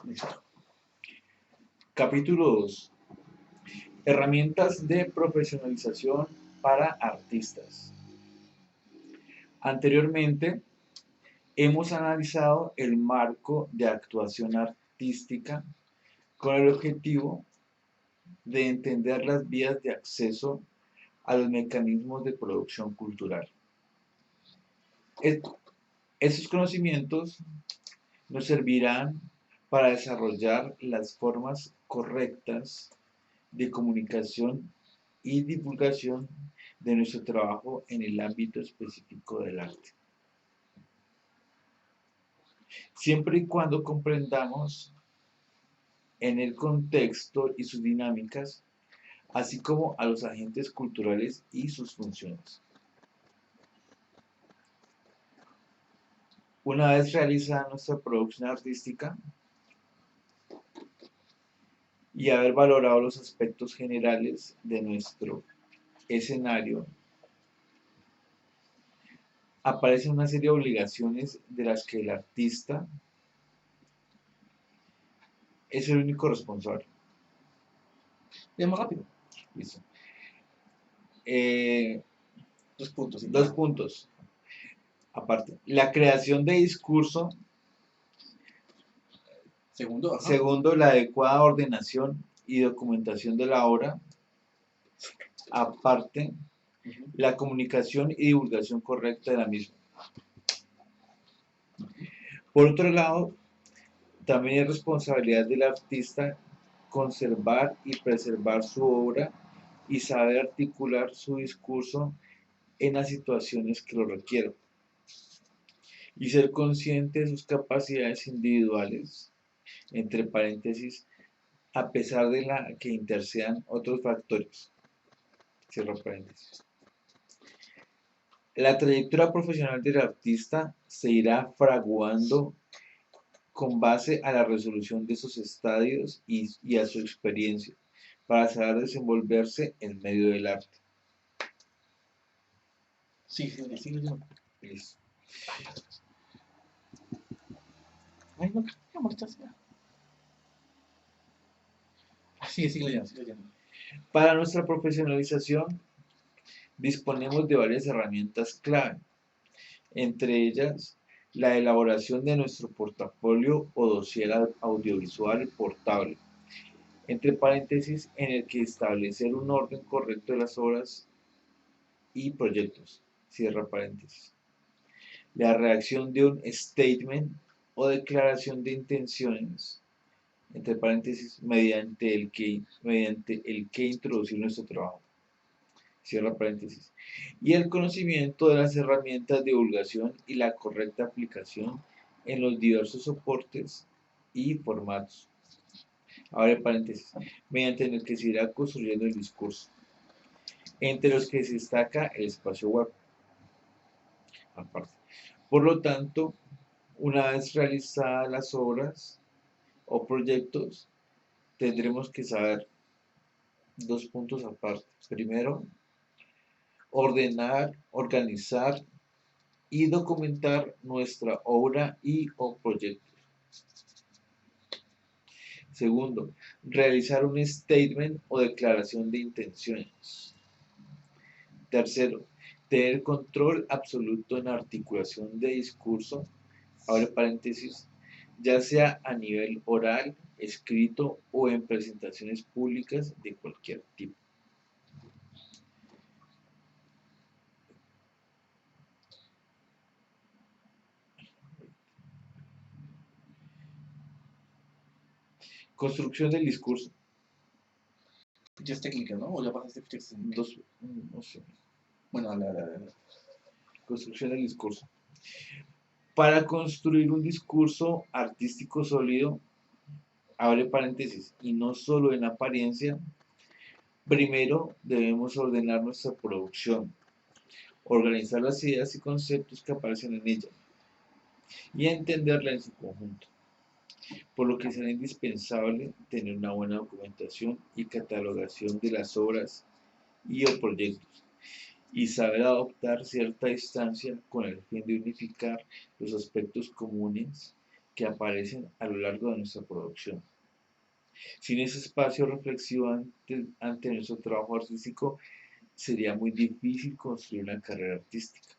Listo. Capítulo 2. Herramientas de profesionalización para artistas. Anteriormente, hemos analizado el marco de actuación artística con el objetivo de entender las vías de acceso a los mecanismos de producción cultural. Estos conocimientos nos servirán para desarrollar las formas correctas de comunicación y divulgación de nuestro trabajo en el ámbito específico del arte. Siempre y cuando comprendamos en el contexto y sus dinámicas, así como a los agentes culturales y sus funciones. Una vez realizada nuestra producción artística y haber valorado los aspectos generales de nuestro escenario, aparecen una serie de obligaciones de las que el artista es el único responsable. Es más rápido. Listo. 2 puntos. Dos puntos. Aparte, la creación de discurso. Segundo, ajá. Segundo, la adecuada ordenación y documentación de la obra. Aparte, la comunicación y divulgación correcta de la misma. Por otro lado, también es responsabilidad del artista conservar y preservar su obra y saber articular su discurso en las situaciones que lo requieran. Y ser consciente de sus capacidades individuales, entre paréntesis, a pesar de la que intercedan otros factores. Cierro paréntesis. La trayectoria profesional del artista se irá fraguando con base a la resolución de esos estadios y a su experiencia para saber desenvolverse en medio del arte. Sí. Listo. Ay, no, qué molestas. Sigue leyendo. Para nuestra profesionalización disponemos de varias herramientas clave, entre ellas la elaboración de nuestro portafolio o dossier audiovisual portable, entre paréntesis, en el que establecer un orden correcto de las obras y proyectos, cierra paréntesis. La redacción de un statement o declaración de intenciones, entre paréntesis, mediante el que introducir nuestro trabajo, cierra paréntesis, y el conocimiento de las herramientas de divulgación y la correcta aplicación en los diversos soportes y formatos, abre paréntesis, mediante el que se irá construyendo el discurso, entre los que se destaca el espacio web, aparte. Por lo tanto, una vez realizadas las obras o proyectos, tendremos que saber dos puntos aparte. Primero, ordenar, organizar y documentar nuestra obra y o proyecto. Segundo, realizar un statement o declaración de intenciones. Tercero, tener control absoluto en articulación de discurso, abre paréntesis, ya sea a nivel oral, escrito o en presentaciones públicas de cualquier tipo. Construcción del discurso. Fichas técnicas, ¿no? O ya pasaste fichas técnicas. No sé. Bueno, dale. Construcción del discurso. Para construir un discurso artístico sólido, abre paréntesis, y no solo en apariencia, primero debemos ordenar nuestra producción, organizar las ideas y conceptos que aparecen en ella y entenderla en su conjunto, por lo que será indispensable tener una buena documentación y catalogación de las obras y o proyectos y saber adoptar cierta distancia con el fin de unificar los aspectos comunes que aparecen a lo largo de nuestra producción. Sin ese espacio reflexivo ante nuestro trabajo artístico, sería muy difícil construir una carrera artística.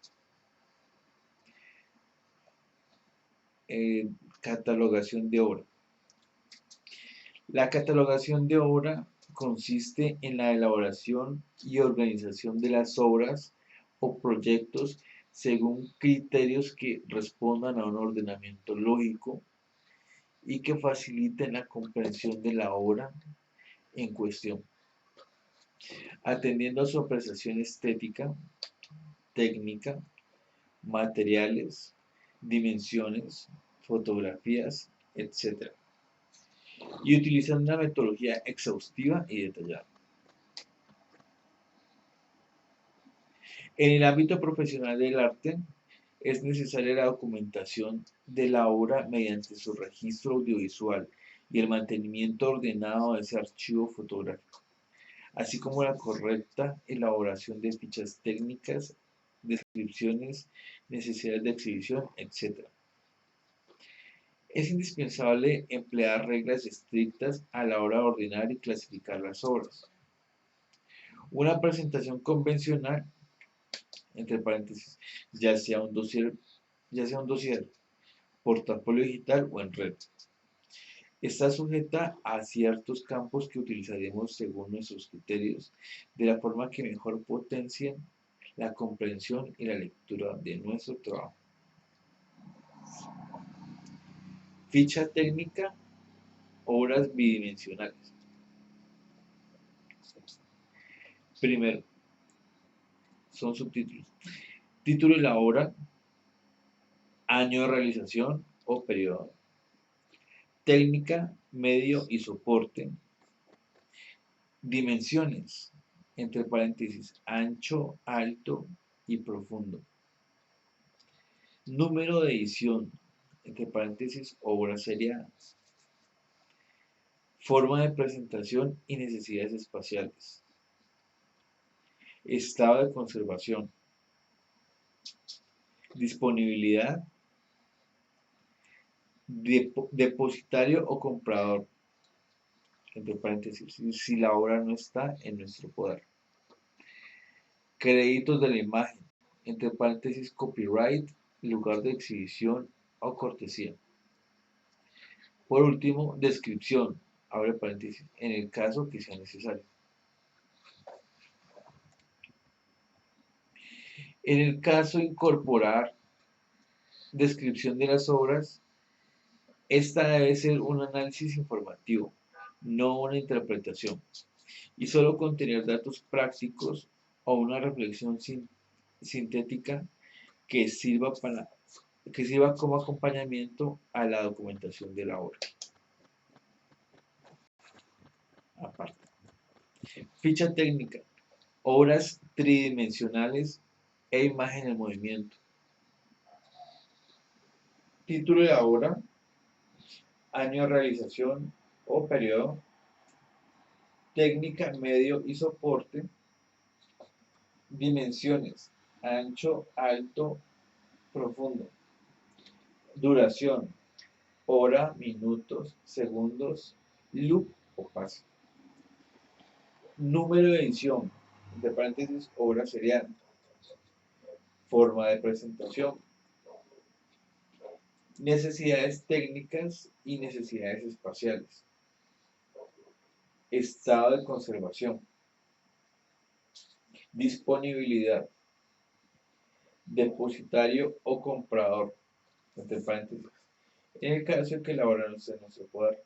Catalogación de obra. La catalogación de obra consiste en la elaboración y organización de las obras o proyectos según criterios que respondan a un ordenamiento lógico y que faciliten la comprensión de la obra en cuestión, atendiendo a su apreciación estética, técnica, materiales, dimensiones, fotografías, etc. Y utilizando una metodología exhaustiva y detallada. En el ámbito profesional del arte, es necesaria la documentación de la obra mediante su registro audiovisual y el mantenimiento ordenado de ese archivo fotográfico, así como la correcta elaboración de fichas técnicas, descripciones, necesidades de exhibición, etc. Es indispensable emplear reglas estrictas a la hora de ordenar y clasificar las obras. Una presentación convencional, entre paréntesis, ya sea un dossier, portafolio digital o en red, está sujeta a ciertos campos que utilizaremos según nuestros criterios, de la forma que mejor potencien la comprensión y la lectura de nuestro trabajo. Ficha técnica, obras bidimensionales. Primero, son subtítulos. Título de la obra, año de realización o periodo. Técnica, medio y soporte. Dimensiones, entre paréntesis, ancho, alto y profundo. Número de edición, entre paréntesis, obra seriada. Forma de presentación y necesidades espaciales. Estado de conservación. Disponibilidad. Depositario o comprador, entre paréntesis, si la obra no está en nuestro poder. Créditos de la imagen, entre paréntesis, copyright, lugar de exhibición o cortesía. Por último, descripción, abre paréntesis, en el caso que sea necesario. En el caso de incorporar descripción de las obras, esta debe ser un análisis informativo, no una interpretación, y solo contener datos prácticos o una reflexión sintética que sirva como acompañamiento a la documentación de la obra. Aparte. Ficha técnica, obras tridimensionales e imagen en movimiento. Título de la obra, año de realización o periodo, técnica, medio y soporte, dimensiones, ancho, alto, profundo, duración, hora, minutos, segundos, loop o paso. Número de edición, entre paréntesis, obra serial. Forma de presentación. Necesidades técnicas y necesidades espaciales. Estado de conservación. Disponibilidad. Depositario o comprador, entre paréntesis, en el caso de que la obra no esté en nuestro poder.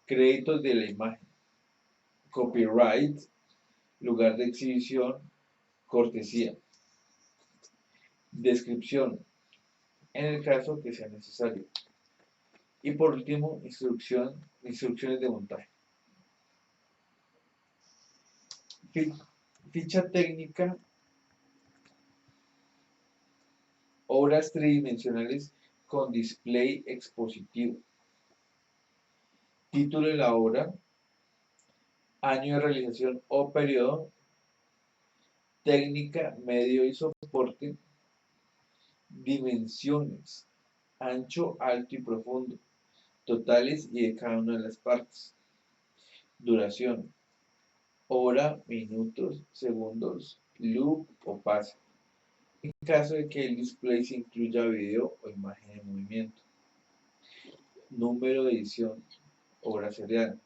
Créditos de la imagen. Copyright, lugar de exhibición, cortesía. Descripción, en el caso que sea necesario. Y por último, instrucciones de montaje. Ficha técnica, obras tridimensionales con display expositivo. Título de la obra, año de realización o periodo, técnica, medio y soporte, dimensiones, ancho, alto y profundo, totales y de cada una de las partes. Duración, hora, minutos, segundos, loop o pase, en caso de que el display se incluya video o imagen en movimiento. Número de edición, hora serial.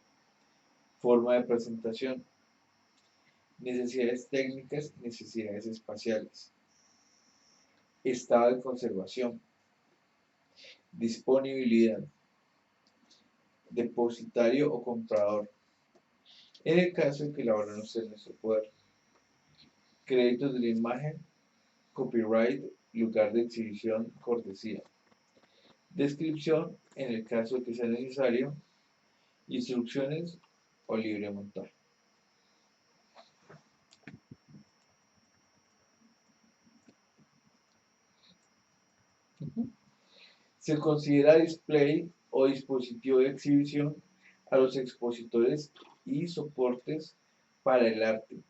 Forma de presentación, necesidades técnicas y necesidades espaciales. Estado de conservación, disponibilidad, depositario o comprador, en el caso de que la obra no esté en nuestro poder. Créditos de la imagen, copyright, lugar de exhibición, cortesía. Descripción, en el caso de que sea necesario, instrucciones o libre montaje. Se considera display o dispositivo de exhibición a los expositores y soportes para el arte,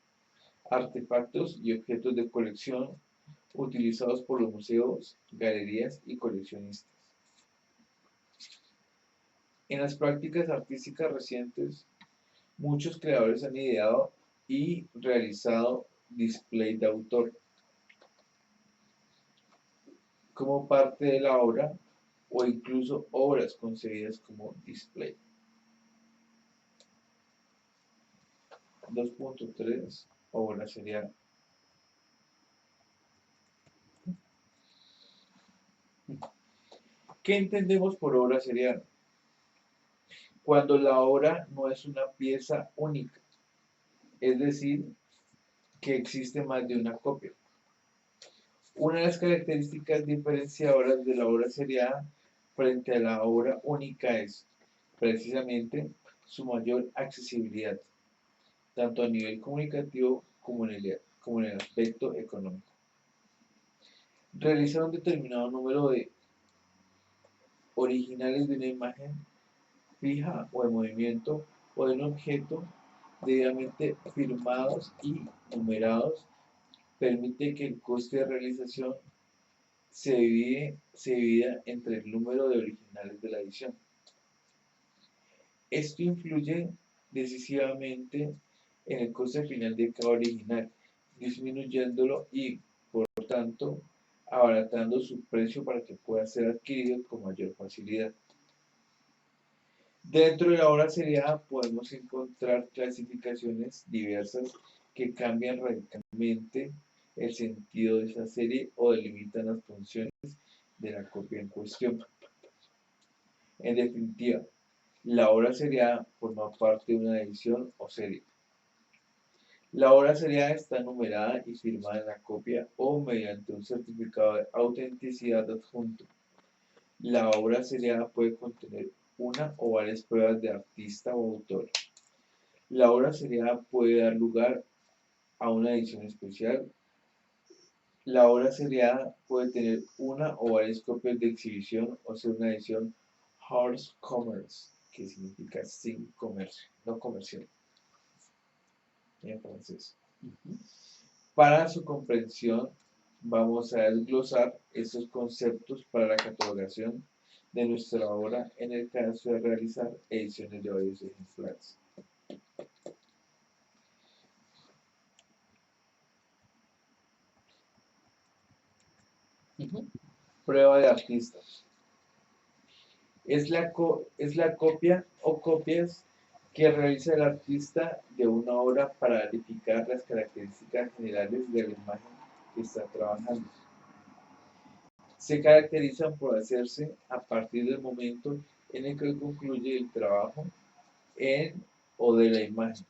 artefactos y objetos de colección utilizados por los museos, galerías y coleccionistas. En las prácticas artísticas recientes, muchos creadores han ideado y realizado display de autor como parte de la obra o incluso obras concebidas como display. 2.3 obra serial. ¿Qué entendemos por obra serial? Cuando la obra no es una pieza única, es decir, que existe más de una copia. Una de las características diferenciadoras de la obra serial frente a la obra única es, precisamente, su mayor accesibilidad, tanto a nivel comunicativo como en el aspecto económico. Realizar un determinado número de originales de una imagen fija o en movimiento o de un objeto debidamente firmados y numerados permite que el coste de realización se divida entre el número de originales de la edición. Esto influye decisivamente en el coste final de cada original, disminuyéndolo y, por tanto, abaratando su precio para que pueda ser adquirido con mayor facilidad. Dentro de la obra serial podemos encontrar clasificaciones diversas que cambian radicalmente el sentido de esa serie o delimitan las funciones de la copia en cuestión. En definitiva, la obra serial forma parte de una edición o serie. La obra serial está numerada y firmada en la copia o mediante un certificado de autenticidad adjunto. La obra serial puede contener una o varias pruebas de artista o autor. La obra serial puede dar lugar a una edición especial. La obra serial puede tener una o varias copias de exhibición o ser una edición hors commerce, que significa sin comercio, no comercial, en francés. Para su comprensión, vamos a desglosar estos conceptos para la catalogación de nuestra obra en el caso de realizar ediciones de varios ejemplares. Prueba de artista. Es la copia o copias que realiza el artista de una obra para verificar las características generales de la imagen que está trabajando. Se caracterizan por hacerse a partir del momento en el que concluye el trabajo en o de la imagen.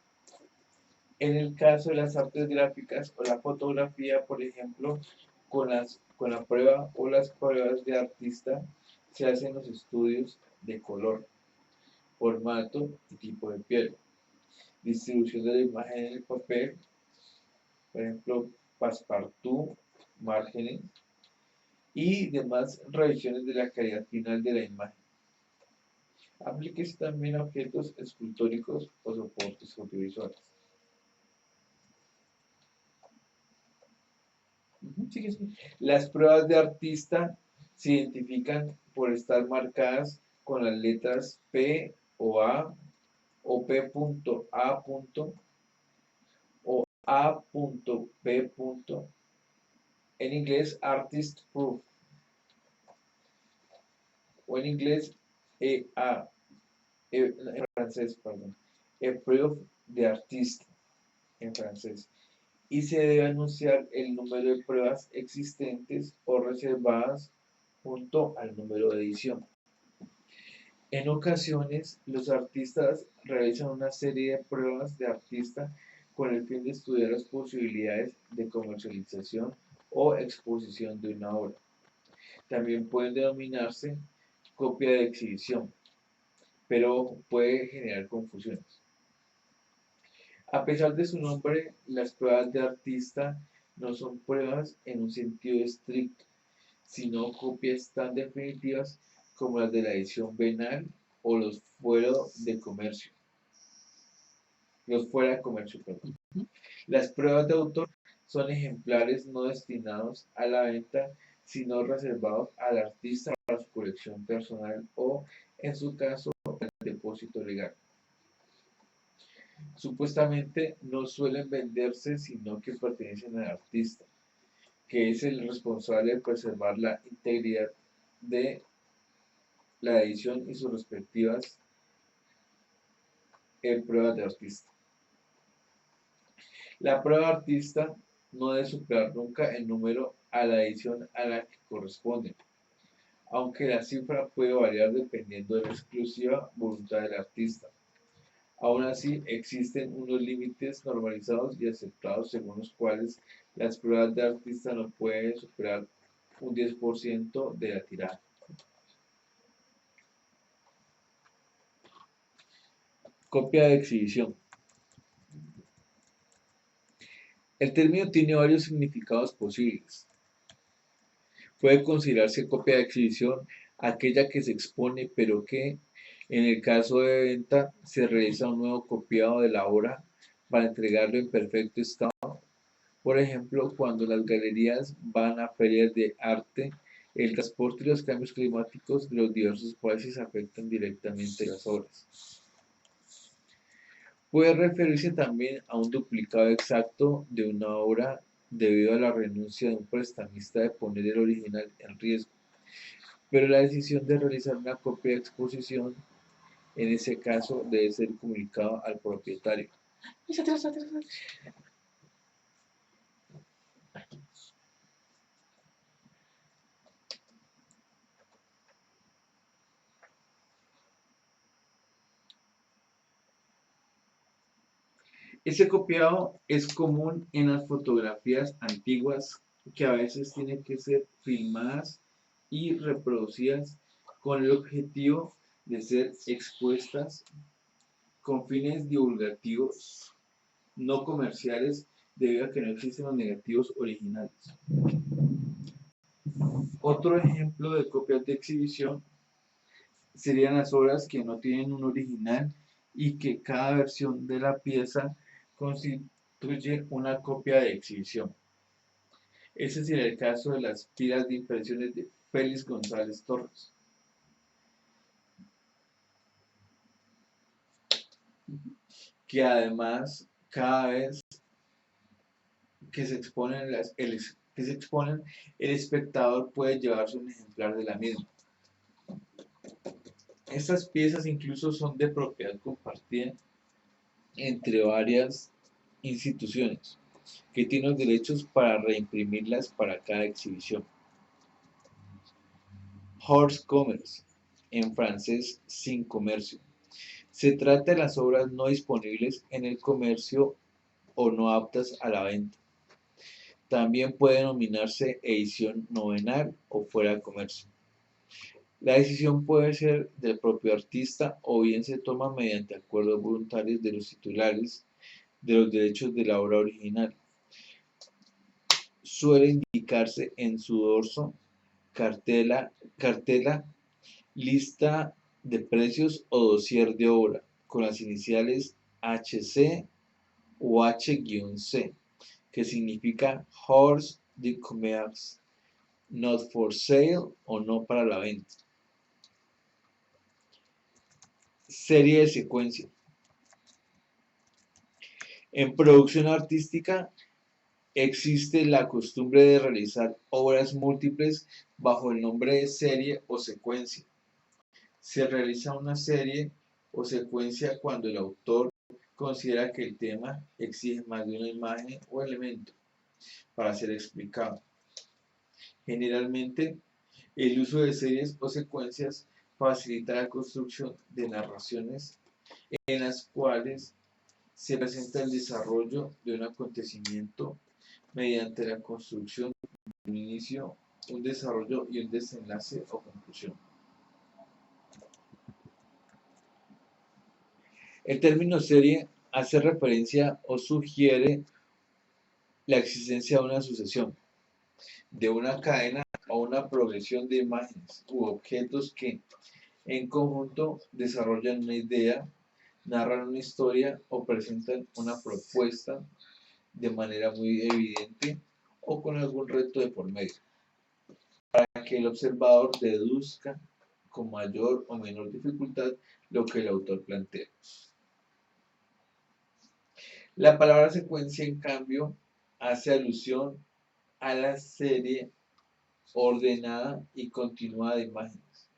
En el caso de las artes gráficas o la fotografía, por ejemplo, con la prueba o las pruebas de artista se hacen los estudios de color, formato y tipo de piel, distribución de la imagen en el papel, por ejemplo, passepartout, márgenes y demás revisiones de la calidad final de la imagen. Aplíquese también a objetos escultóricos o soportes audiovisuales. Las pruebas de artista se identifican por estar marcadas con las letras P o A, o P.A. o A.P. En inglés Artist Proof, o en inglés EA, en francés, perdón, Proof de artista en francés, y se debe anunciar el número de pruebas existentes o reservadas junto al número de edición. En ocasiones, los artistas realizan una serie de pruebas de artista con el fin de estudiar las posibilidades de comercialización o exposición de una obra. También pueden denominarse copia de exhibición, pero puede generar confusiones. A pesar de su nombre, las pruebas de artista no son pruebas en un sentido estricto, sino copias tan definitivas como las de la edición venal o los fuera de comercio. Perdón. Las pruebas de autor son ejemplares no destinados a la venta, sino reservados al artista para su colección personal o, en su caso, el depósito legal. Supuestamente no suelen venderse, sino que pertenecen al artista, que es el responsable de preservar la integridad de la edición y sus respectivas pruebas de artista. La prueba de artista no debe superar nunca el número a la edición a la que corresponde, aunque la cifra puede variar dependiendo de la exclusiva voluntad del artista. Aún así, existen unos límites normalizados y aceptados según los cuales las pruebas de artista no pueden superar un 10% de la tirada. Copia de exhibición. El término tiene varios significados posibles. Puede considerarse copia de exhibición aquella que se expone, pero que, en el caso de venta, se realiza un nuevo copiado de la obra para entregarlo en perfecto estado. Por ejemplo, cuando las galerías van a ferias de arte, el transporte y los cambios climáticos de los diversos países afectan directamente las obras. Puede referirse también a un duplicado exacto de una obra debido a la renuncia de un prestamista de poner el original en riesgo, pero la decisión de realizar una copia de exposición, en ese caso, debe ser comunicado al propietario. Ese copiado es común en las fotografías antiguas que a veces tienen que ser filmadas y reproducidas con el objetivo de ser expuestas con fines divulgativos no comerciales debido a que no existen los negativos originales. Otro ejemplo de copias de exhibición serían las obras que no tienen un original y que cada versión de la pieza constituye una copia de exhibición. Ese sería el caso de las tiras de impresiones de Félix González Torres. Que además, cada vez que se exponen, el espectador puede llevarse un ejemplar de la misma. Estas piezas incluso son de propiedad compartida entre varias instituciones que tienen los derechos para reimprimirlas para cada exhibición. Hors commerce, en francés sin comercio. Se trata de las obras no disponibles en el comercio o no aptas a la venta. También puede denominarse edición novenal o fuera de comercio. La decisión puede ser del propio artista o bien se toma mediante acuerdos voluntarios de los titulares de los derechos de la obra original. Suele indicarse en su dorso, cartela, lista de precios o dossier de obra con las iniciales HC o H-C, que significa Hors de Commerce, not for sale o no para la venta. Serie de secuencia. En producción artística existe la costumbre de realizar obras múltiples bajo el nombre de serie o secuencia. Se realiza una serie o secuencia cuando el autor considera que el tema exige más de una imagen o elemento para ser explicado. Generalmente, el uso de series o secuencias facilita la construcción de narraciones en las cuales se presenta el desarrollo de un acontecimiento mediante la construcción de un inicio, un desarrollo y un desenlace o conclusión. El término serie hace referencia o sugiere la existencia de una sucesión, de una cadena o una progresión de imágenes u objetos que, en conjunto, desarrollan una idea, narran una historia o presentan una propuesta de manera muy evidente o con algún reto de por medio, para que el observador deduzca con mayor o menor dificultad lo que el autor plantea. La palabra secuencia, en cambio, hace alusión a la serie ordenada y continuada de imágenes.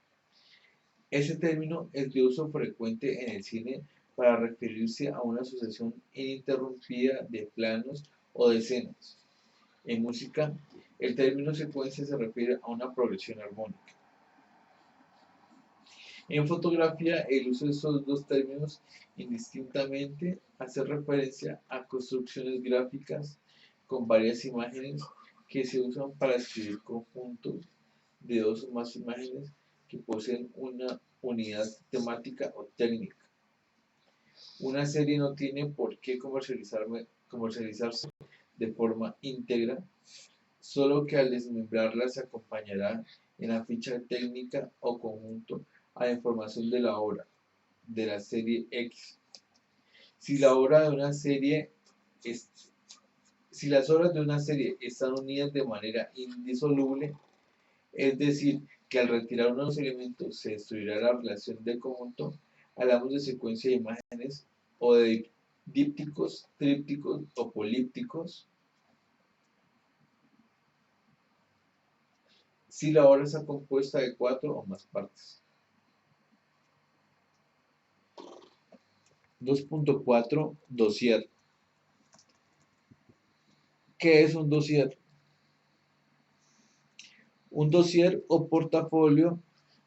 Ese término es de uso frecuente en el cine para referirse a una sucesión ininterrumpida de planos o de escenas. En música, el término secuencia se refiere a una progresión armónica. En fotografía, el uso de estos dos términos indistintamente hace referencia a construcciones gráficas con varias imágenes que se usan para escribir conjuntos de dos o más imágenes que poseen una unidad temática o técnica. Una serie no tiene por qué comercializarse de forma íntegra, solo que al desmembrarla se acompañará en la ficha técnica o conjunto a la información de la obra, de la serie X. Si las obras de una serie están unidas de manera indisoluble, es decir, que al retirar uno de los elementos se destruirá la relación del conjunto, hablamos de secuencia de imágenes o de dípticos, trípticos o polípticos. Si la obra está compuesta de 4 o más partes. 2.4 Dossier. ¿Qué es un dossier? Un dossier o portafolio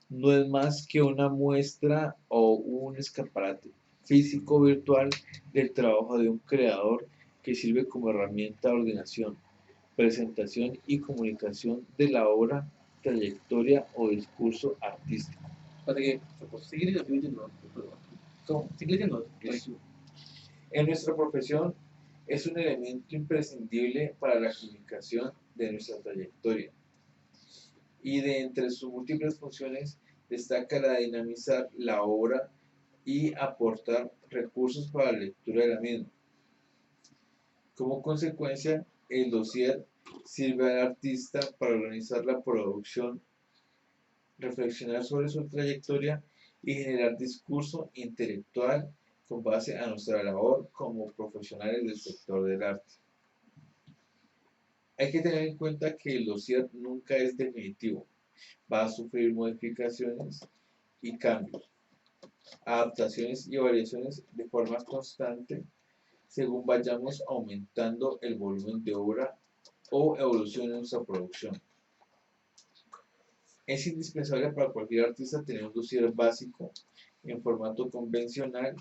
no es más que una muestra o un escaparate físico o virtual del trabajo de un creador que sirve como herramienta de ordenación, presentación y comunicación de la obra, trayectoria o discurso artístico. En nuestra profesión es un elemento imprescindible para la comunicación de nuestra trayectoria y de entre sus múltiples funciones destaca la de dinamizar la obra y aportar recursos para la lectura de la misma. Como consecuencia, el dossier sirve al artista para organizar la producción, reflexionar sobre su trayectoria y generar discurso intelectual con base a nuestra labor como profesionales del sector del arte. Hay que tener en cuenta que el dossier nunca es definitivo, va a sufrir modificaciones y cambios, adaptaciones y variaciones de forma constante según vayamos aumentando el volumen de obra o evolución en nuestra producción. Es indispensable para cualquier artista tener un dossier básico en formato convencional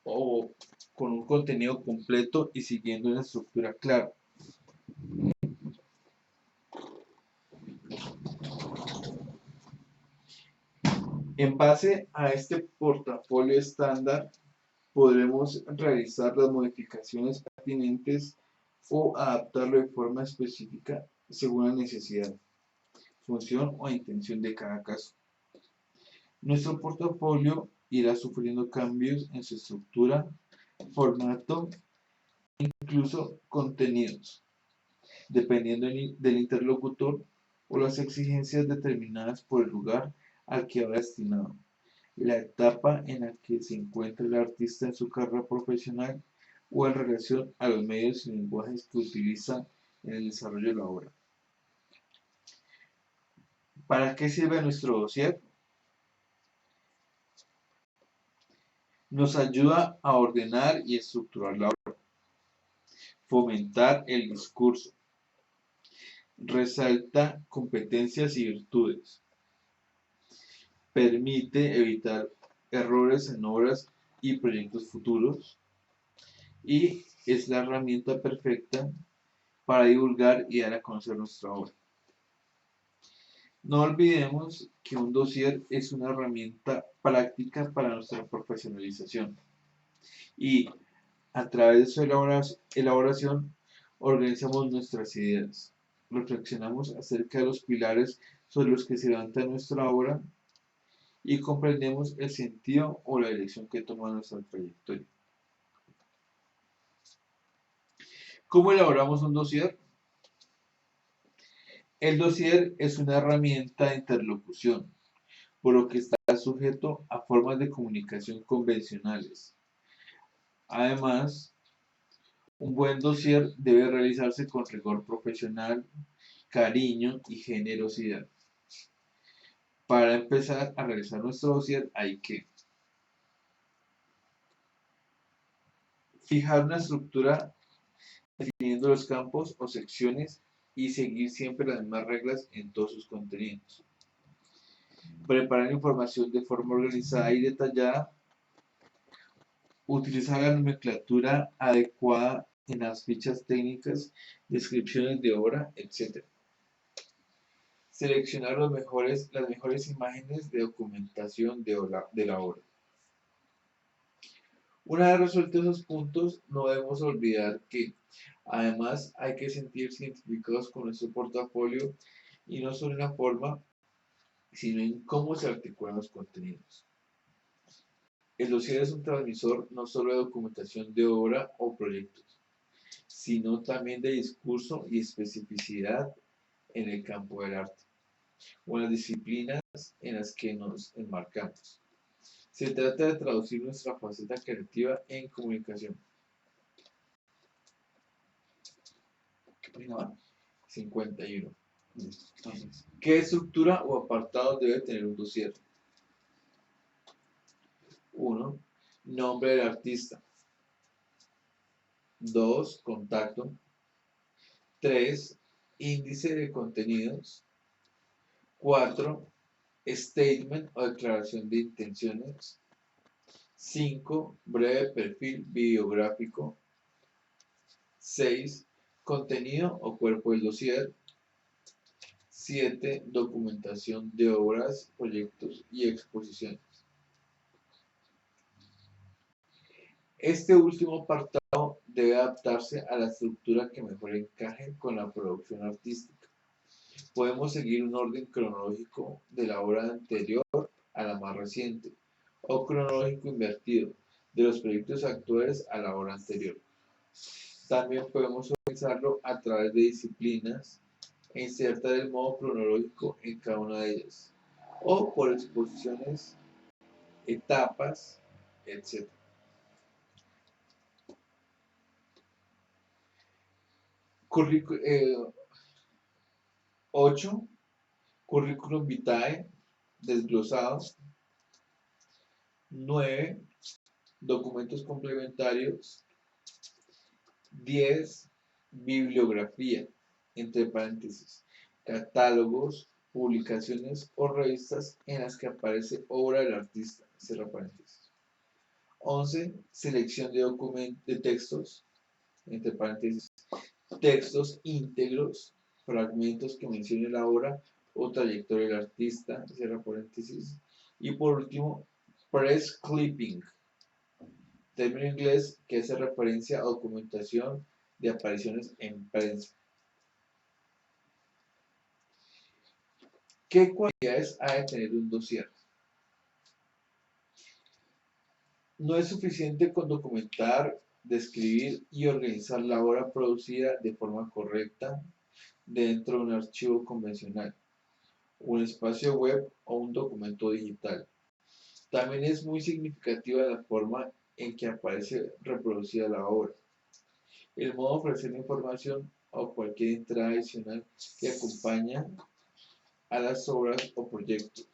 o con un contenido completo y siguiendo una estructura clara. En base a este portafolio estándar, podremos realizar las modificaciones pertinentes o adaptarlo de forma específica según la necesidad, función o intención de cada caso. Nuestro portafolio irá sufriendo cambios en su estructura, formato e incluso contenidos, dependiendo del interlocutor o las exigencias determinadas por el lugar al que va destinado, la etapa en la que se encuentra el artista en su carrera profesional o en relación a los medios y lenguajes que utiliza en el desarrollo de la obra. ¿Para qué sirve nuestro dossier? Nos ayuda a ordenar y estructurar la obra, fomentar el discurso, resalta competencias y virtudes, permite evitar errores en obras y proyectos futuros y es la herramienta perfecta para divulgar y dar a conocer nuestra obra. No olvidemos que un dossier es una herramienta práctica para nuestra profesionalización y a través de su elaboración organizamos nuestras ideas, reflexionamos acerca de los pilares sobre los que se levanta nuestra obra y comprendemos el sentido o la dirección que toma nuestra trayectoria. ¿Cómo elaboramos un dossier? El dossier es una herramienta de interlocución, por lo que está sujeto a formas de comunicación convencionales. Además, un buen dossier debe realizarse con rigor profesional, cariño y generosidad. Para empezar a realizar nuestro dossier hay que fijar una estructura definiendo los campos o secciones y seguir siempre las mismas reglas en todos sus contenidos. Preparar información de forma organizada y detallada. Utilizar la nomenclatura adecuada en las fichas técnicas, descripciones de obra, etc. Seleccionar las mejores imágenes de documentación de la obra. Una vez resueltos esos puntos, no debemos olvidar que además hay que sentirse identificados con nuestro portafolio y no solo en la forma, sino en cómo se articulan los contenidos. El dossier es un transmisor no solo de documentación de obra o proyectos, sino también de discurso y especificidad en el campo del arte o en las disciplinas en las que nos enmarcamos. Se trata de traducir nuestra faceta creativa en comunicación. ¿Qué página va? 51. Entonces, ¿Qué estructura o apartados debe tener un dossier? 1. Nombre del artista. 2. Contacto. 3. Índice de contenidos. 4. Statement o declaración de intenciones. 5. Breve perfil bibliográfico. 6. Contenido o cuerpo del dossier. 7. Documentación de obras, proyectos y exposiciones. Este último apartado debe adaptarse a la estructura que mejor encaje con la producción artística. Podemos seguir un orden cronológico de la obra anterior a la más reciente, o cronológico invertido, de los proyectos actuales a la obra anterior. También podemos organizarlo a través de disciplinas e insertar el modo cronológico en cada una de ellas, o por exposiciones, etapas, etc. 8. Curriculum vitae desglosado. 9. Documentos complementarios. 10. Bibliografía, entre paréntesis, catálogos, publicaciones o revistas en las que aparece obra del artista, cierra paréntesis. 11. Selección de textos, entre paréntesis, textos íntegros, fragmentos que mencionen la obra o trayectoria del artista, cierra paréntesis. Y por último, press clipping, término inglés que hace referencia a documentación de apariciones en prensa. ¿Qué cualidades ha de tener un dossier? No es suficiente con documentar, describir y organizar la obra producida de forma correcta, dentro de un archivo convencional, un espacio web o un documento digital. También es muy significativa la forma en que aparece reproducida la obra, el modo de ofrecer la información o cualquier entrada adicional que acompaña a las obras o proyectos.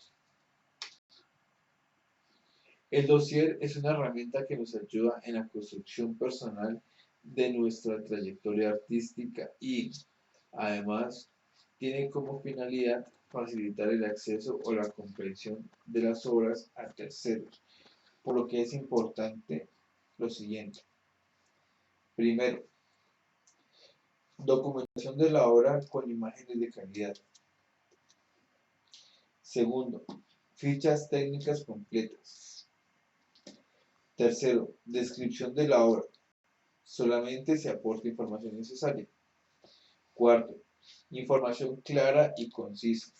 El dossier es una herramienta que nos ayuda en la construcción personal de nuestra trayectoria artística y, además, tiene como finalidad facilitar el acceso o la comprensión de las obras a terceros, por lo que es importante lo siguiente. Primero, documentación de la obra con imágenes de calidad. Segundo, fichas técnicas completas. Tercero, descripción de la obra. Solamente se aporta información necesaria. Cuarto, información clara y concisa.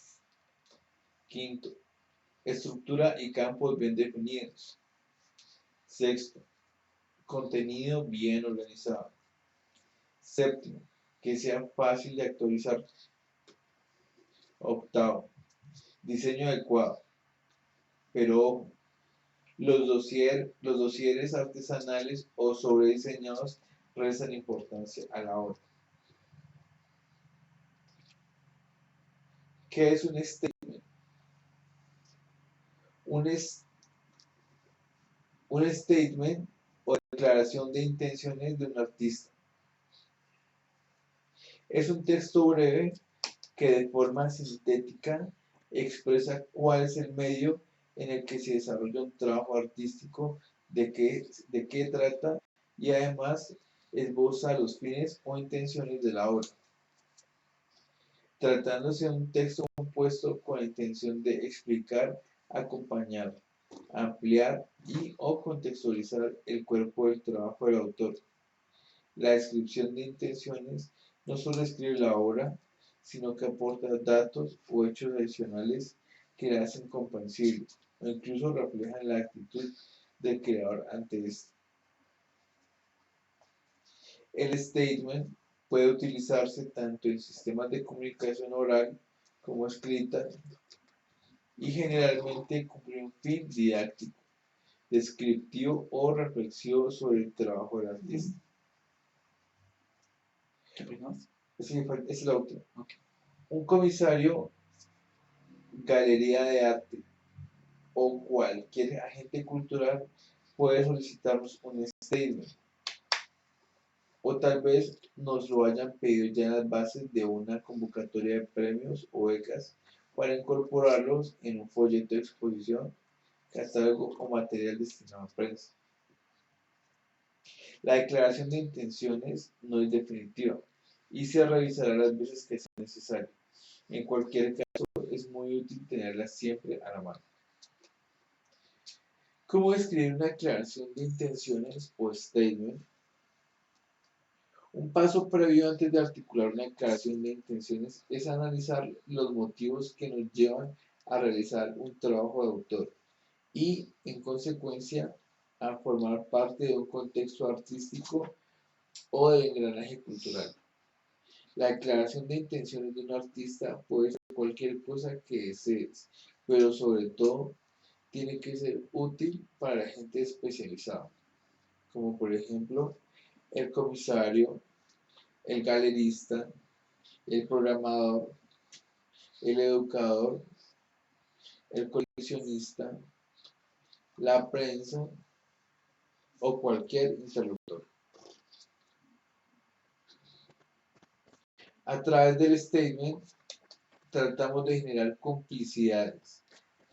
Quinto, estructura y campos bien definidos. Sexto, contenido bien organizado. Séptimo, que sea fácil de actualizar. Octavo, diseño adecuado. Pero ojo, los dosieres artesanales o sobrediseñados restan importancia a la obra. ¿Qué es un statement? Un statement o declaración de intenciones de un artista. Es un texto breve que de forma sintética expresa cuál es el medio en el que se desarrolla un trabajo artístico, de qué trata y además esboza los fines o intenciones de la obra. Tratándose de un texto compuesto con la intención de explicar, acompañar, ampliar y o contextualizar el cuerpo del trabajo del autor. La descripción de intenciones no solo escribe la obra, sino que aporta datos o hechos adicionales que la hacen comprensible o incluso reflejan la actitud del creador ante esto. El statement puede utilizarse tanto en sistemas de comunicación oral como escrita y generalmente cumple un fin didáctico, descriptivo o reflexivo sobre el trabajo del artista. ¿Qué opinas? Esa es la última. Okay. Un comisario, galería de arte o cualquier agente cultural puede solicitarnos un statement. O tal vez nos lo hayan pedido ya en las bases de una convocatoria de premios o becas para incorporarlos en un folleto de exposición, catálogo o material destinado a prensa. La declaración de intenciones no es definitiva y se revisará las veces que sea necesario. En cualquier caso, es muy útil tenerla siempre a la mano. ¿Cómo escribir una declaración de intenciones o statement? Un paso previo antes de articular una declaración de intenciones es analizar los motivos que nos llevan a realizar un trabajo de autor y, en consecuencia, a formar parte de un contexto artístico o de engranaje cultural. La declaración de intenciones de un artista puede ser cualquier cosa que desees, pero sobre todo tiene que ser útil para la gente especializada, como por ejemplo el comisario, el galerista, el programador, el educador, el coleccionista, la prensa o cualquier interlocutor. A través del statement tratamos de generar complicidades,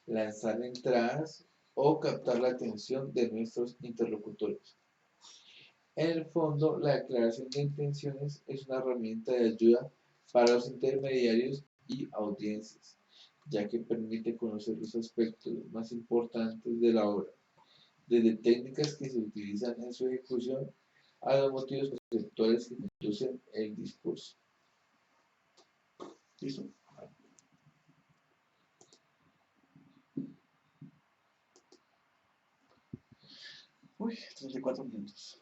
lanzar entradas o captar la atención de nuestros interlocutores. En el fondo, la declaración de intenciones es una herramienta de ayuda para los intermediarios y audiencias, ya que permite conocer los aspectos más importantes de la obra, desde técnicas que se utilizan en su ejecución a los motivos conceptuales que conducen el discurso. ¿Listo? Uy, 34 minutos.